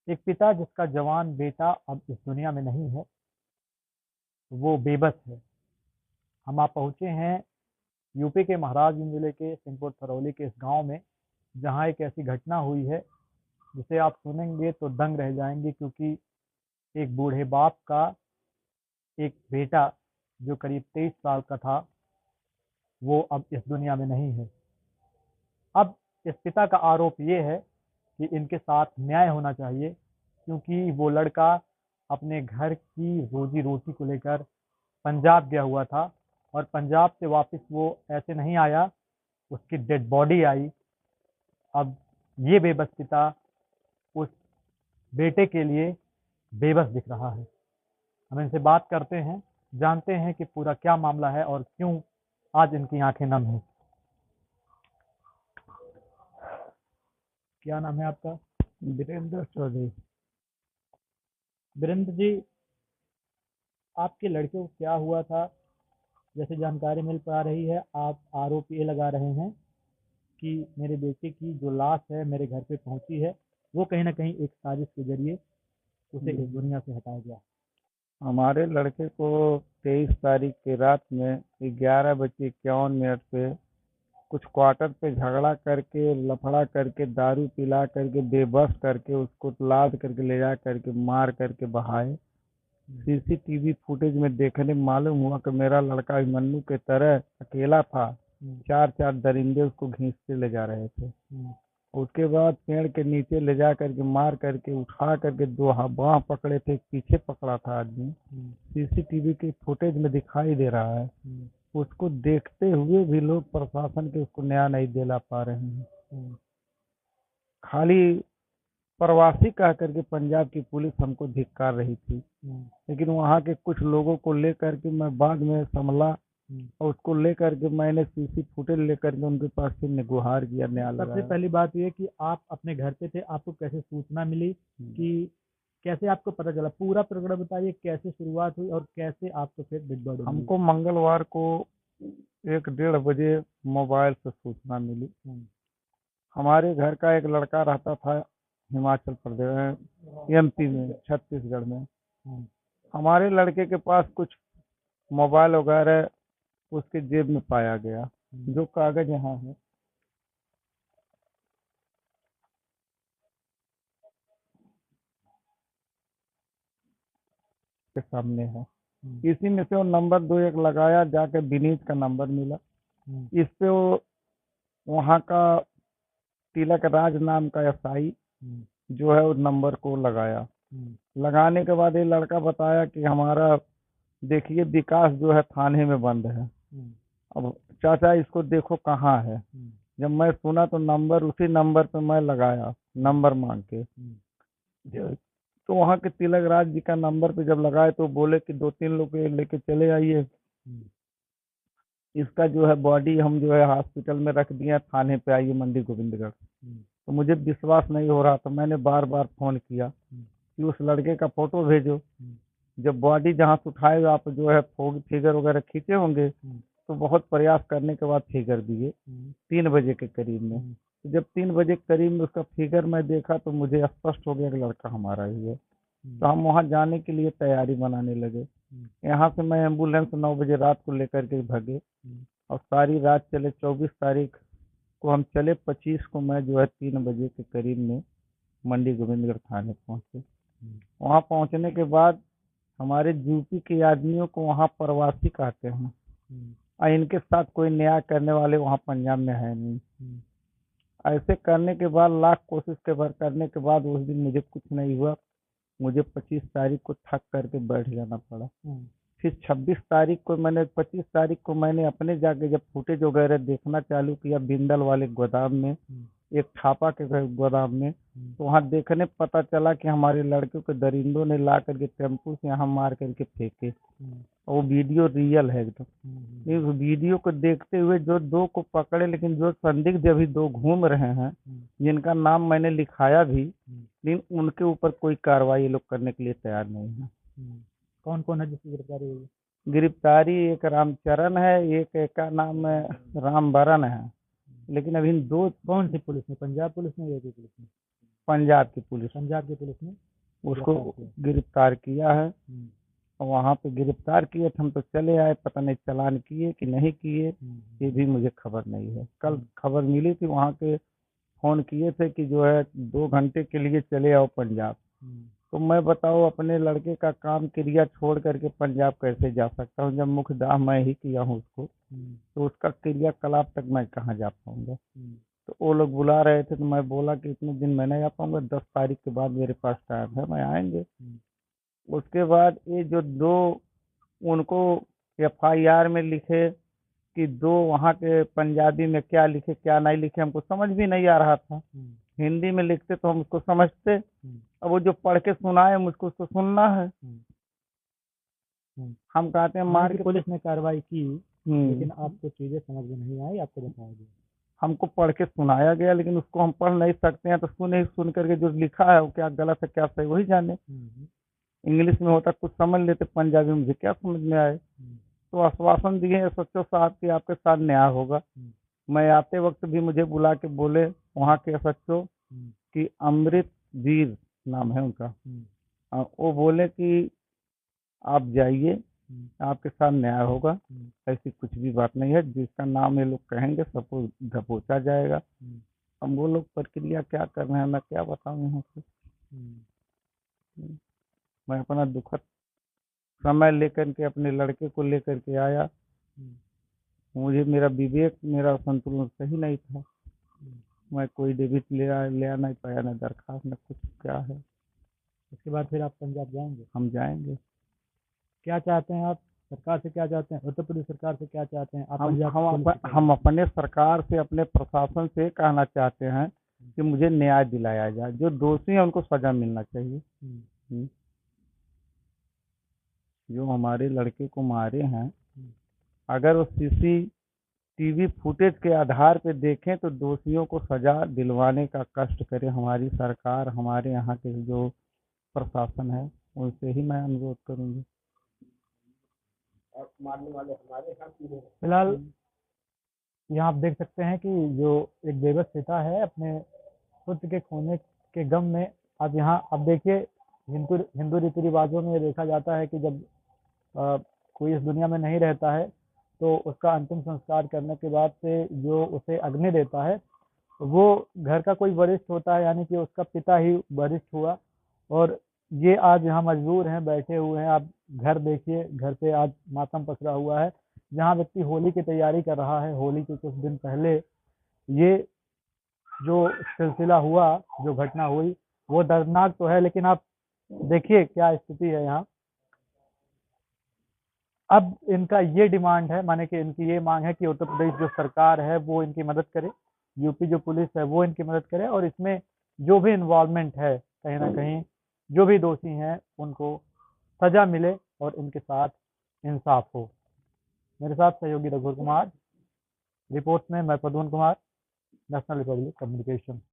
एक पिता जिसका जवान बेटा अब इस दुनिया में नहीं है, वो बेबस है। हम आप पहुंचे हैं यूपी के महाराजगंज जिले के सिंहपुर थरौली के इस गांव में, जहां एक ऐसी घटना हुई है जिसे आप सुनेंगे तो दंग रह जाएंगे, क्योंकि एक बूढ़े बाप का एक बेटा जो करीब 23 साल का था, वो अब इस दुनिया में नहीं है। अब इस पिता का आरोप ये है कि इनके साथ न्याय होना चाहिए, क्योंकि वो लड़का अपने घर की रोजी रोटी को लेकर पंजाब गया हुआ था और पंजाब से वापस वो ऐसे नहीं आया, उसकी डेड बॉडी आई। अब ये बेबस पिता उस बेटे के लिए बेबस दिख रहा है। हम इनसे बात करते हैं, जानते हैं कि पूरा क्या मामला है और क्यों आज इनकी आंखें नम हैं। क्या नाम है आपका? वीरेंद्र चौधरी। वीरेंद्र जी, आपके लड़के को क्या हुआ था? जैसे जानकारी मिल पा रही है, आप आरोप ये लगा रहे हैं कि मेरे बेटे की जो लाश है मेरे घर पे पहुंची है, वो कहीं ना कहीं एक साजिश के जरिए उसे इस दुनिया से हटाया गया। हमारे लड़के को 23 तारीख की रात में 11 बजे 51 मिनट पे कुछ क्वार्टर पे झगड़ा करके, लफड़ा करके, दारू पिला करके, बेबस करके, उसको लाद करके ले जा करके मार करके बहाए। सीसीटीवी फुटेज में देखने मालूम हुआ कि मेरा लड़का अभिमन्यु के तरह अकेला था। चार चार दरिंदे उसको घींचते ले जा रहे थे। उसके बाद पेड़ के नीचे ले जा करके मार करके उठा करके दो बाँह पकड़े थे, एक पीछे पकड़ा था आदमी। सीसीटीवी के फुटेज में दिखाई दे रहा है। उसको देखते हुए भी लोग प्रशासन के उसको न्याय नहीं दिला पा रहे हैं। खाली प्रवासी कह करके पंजाब की पुलिस हमको धिक्कार रही थी, लेकिन वहाँ के कुछ लोगों को लेकर के मैं बाद में संभला और उसको लेकर के मैंने सीसी फुटेज लेकर के उनके पास से गुहार किया, न्याय सबसे लगाया। पहली बात ये कि आप अपने घर पे थे, आपको कैसे सूचना मिली, कि कैसे आपको पता चला? पूरा प्रकरण बताइए, कैसे शुरुआत हुई और कैसे आपको फिर डेड बॉडी मिली? हमको मंगलवार को 1 डेढ़ बजे मोबाइल से सूचना मिली। हमारे घर का एक लड़का रहता था हिमाचल प्रदेश एमपी में, छत्तीसगढ़ में। हमारे लड़के के पास कुछ मोबाइल वगैरह उसके जेब में पाया गया, जो कागज यहाँ है। के सामने है। इसी में से वो नंबर 2 1 लगाया, जाके विनीत का नंबर मिला। इस पे वो वहाँ का तिलक राज नाम का एसआई जो है उस नंबर को लगाया। लगाने के बाद ये लड़का बताया कि हमारा देखिए विकास जो है थाने में बंद है। अब चाचा इसको देखो कहाँ है। जब मैं सुना तो नंबर, उसी नंबर पे मैं लगाया, नंबर मांग के। तो वहाँ के तिलक राज जी का नंबर पे जब लगाए तो बोले कि 2 3 लोग लेके चले आइए, इसका जो है बॉडी हम जो है हॉस्पिटल में रख दिया, थाने पे आइए मंडी गोविंदगढ़। तो मुझे विश्वास नहीं हो रहा, तो मैंने बार बार फोन किया कि उस लड़के का फोटो भेजो। जब बॉडी जहाँ से उठाए आप जो है फिगर वगैरह खींचे होंगे, तो बहुत प्रयास करने के बाद फिगर दिए 3 बजे के करीब में। तो जब 3 बजे के करीब में उसका फिगर मैं देखा तो मुझे स्पष्ट हो गया कि लड़का हमारा ही है। तो हम वहाँ जाने के लिए तैयारी बनाने लगे। यहाँ से मैं एम्बुलेंस 9 बजे रात को लेकर के भागे और सारी रात चले। 24 तारीख को हम चले, 25 को मैं जो है 3 बजे के करीब में मंडी गोविंदगढ़ थाने पहुँचे। वहाँ पहुँचने के बाद हमारे यूपी के आदमियों को वहाँ प्रवासी कहते हैं और इनके साथ कोई न्याय करने वाले वहाँ पंजाब में है नहीं। ऐसे करने के बाद लाख कोशिश के भर करने के बाद उस दिन मुझे कुछ नहीं हुआ। मुझे 25 तारीख को थक करके बैठ जाना पड़ा। फिर 26 तारीख को मैंने 25 तारीख को मैंने अपने जाके जब फुटेज वगैरह देखना चालू किया बिंदल वाले गोदाम में, एक छापा के गोदाम में, तो वहाँ देखने पता चला कि हमारे लड़के को दरिंदों ने ला करके टेम्पू से यहाँ मार करके फेंके। वो वीडियो रियल है एकदम। इस वीडियो को देखते हुए जो 2 को पकड़े, लेकिन जो संदिग्ध अभी 2 घूम रहे हैं, जिनका नाम मैंने लिखाया भी, लेकिन उनके ऊपर कोई कार्रवाई ये लोग करने के लिए तैयार नहीं है। कौन कौन है जिसकी गिरफ्तारी हुई? गिरफ्तारी एक रामचरण है, एक का नाम रामबरन है, लेकिन अभी 2 कौन सी पुलिस ने? पंजाब पुलिस ने या यूपी पुलिस ने? पंजाब की पुलिस ने उसको गिरफ्तार किया। गिरफ्तार किया है। हम्म, और वहाँ पे गिरफ्तार किए थे, हम तो चले आए, पता नहीं चालान किए कि नहीं किए, ये भी मुझे खबर नहीं है। कल खबर मिली थी, वहाँ के फोन किए थे कि जो है 2 घंटे के लिए चले आओ पंजाब। तो मैं बताओ अपने लड़के का काम क्रिया छोड़ करके पंजाब कैसे जा सकता हूँ, जब मुखदाह मैं ही किया हूँ उसको, तो उसका क्रियाकलाप तक मैं कहाँ जा पाऊंगा। तो वो लोग बुला रहे थे, तो मैं बोला कि इतने दिन मैं नहीं आ पाऊंगा, 10 तारीख के बाद मेरे पास टाइम है, मैं आएंगे। उसके बाद ये जो दो उनको FIR में लिखे कि दो वहाँ के पंजाबी में क्या लिखे क्या नहीं लिखे, हमको समझ भी नहीं आ रहा था। हिंदी में लिखते तो हम उसको समझते, अब वो जो पढ़ के सुनाए मुझको उसको सुनना है। हम कहते हैं मार के पुलिस ने कार्रवाई की, हम्म, लेकिन आपको चीजें समझ में नहीं आई, आपको बताया गया। हमको पढ़ के सुनाया गया, लेकिन उसको हम पढ़ नहीं सकते हैं, तो सुन करके जो लिखा है वो क्या गलत है क्या सही वही जाने। इंग्लिश में होता कुछ समझ लेते, पंजाबी में मुझे क्या समझ में आए। तो आश्वासन दिए SHO साहब कि आपके साथ न्याय होगा। मैं आते वक्त भी मुझे बुला के बोले वहाँ के SHO कि अमृत वीर नाम है उनका, वो बोले कि आप जाइए, आपके साथ न्याय होगा, ऐसी कुछ भी बात नहीं है, जिसका नाम ये लोग कहेंगे सबको दबोचा जाएगा। हम वो लोग प्रक्रिया क्या कर रहे हैं मैं क्या बताऊँ यहाँ से। मैं अपना दुखद समय लेकर के अपने लड़के को लेकर के आया, मुझे मेरा विवेक मेरा संतुलन सही नहीं था, मैं कोई डेबिट ले नहीं पाया, न दरखास्त न कुछ क्या है। उसके बाद फिर आप पंजाब जाएंगे? हम जाएंगे। क्या चाहते हैं आप सरकार से, क्या चाहते हैं उत्तर प्रदेश सरकार से, क्या चाहते हैं आप? हम अपने सरकार से अपने प्रशासन से कहना चाहते हैं कि मुझे न्याय दिलाया जाए, जो दोषी है उनको सजा मिलना चाहिए। जो हमारे लड़के को मारे हैं, अगर वो CCTV फुटेज के आधार पे देखें तो दोषियों को सजा दिलवाने का कष्ट करे हमारी सरकार, हमारे यहाँ के जो प्रशासन है उनसे ही मैं अनुरोध करूंगी। फिलहाल यहाँ आप देख सकते हैं कि जो एक बेबस पिता है अपने पुत्र के खोने के गम में, अब यहाँ अब देखिए हिंदू रीति रिवाजों में देखा जाता है कि जब कोई इस दुनिया में नहीं रहता है तो उसका अंतिम संस्कार करने के बाद से जो उसे अग्नि देता है वो घर का कोई वरिष्ठ होता है, यानी कि उसका पिता ही वरिष्ठ हुआ। और ये आज यहाँ मजबूर हैं, बैठे हुए हैं। आप घर देखिए, घर पे आज मातम पसरा हुआ है, जहाँ व्यक्ति होली की तैयारी कर रहा है। होली के कुछ दिन पहले ये जो सिलसिला हुआ, जो घटना हुई, वो दर्दनाक तो है, लेकिन आप देखिए क्या स्थिति है यहाँ। अब इनका ये डिमांड है, माने कि इनकी ये मांग है कि उत्तर प्रदेश जो सरकार है वो इनकी मदद करे, यूपी जो पुलिस है वो इनकी मदद करे, और इसमें जो भी इन्वॉल्वमेंट है कहीं ना कहीं, जो भी दोषी हैं उनको सजा मिले और इनके साथ इंसाफ हो। मेरे साथ सहयोगी रघुवर कुमार, रिपोर्ट में मैं Pradyumna Kumar, national republic communication.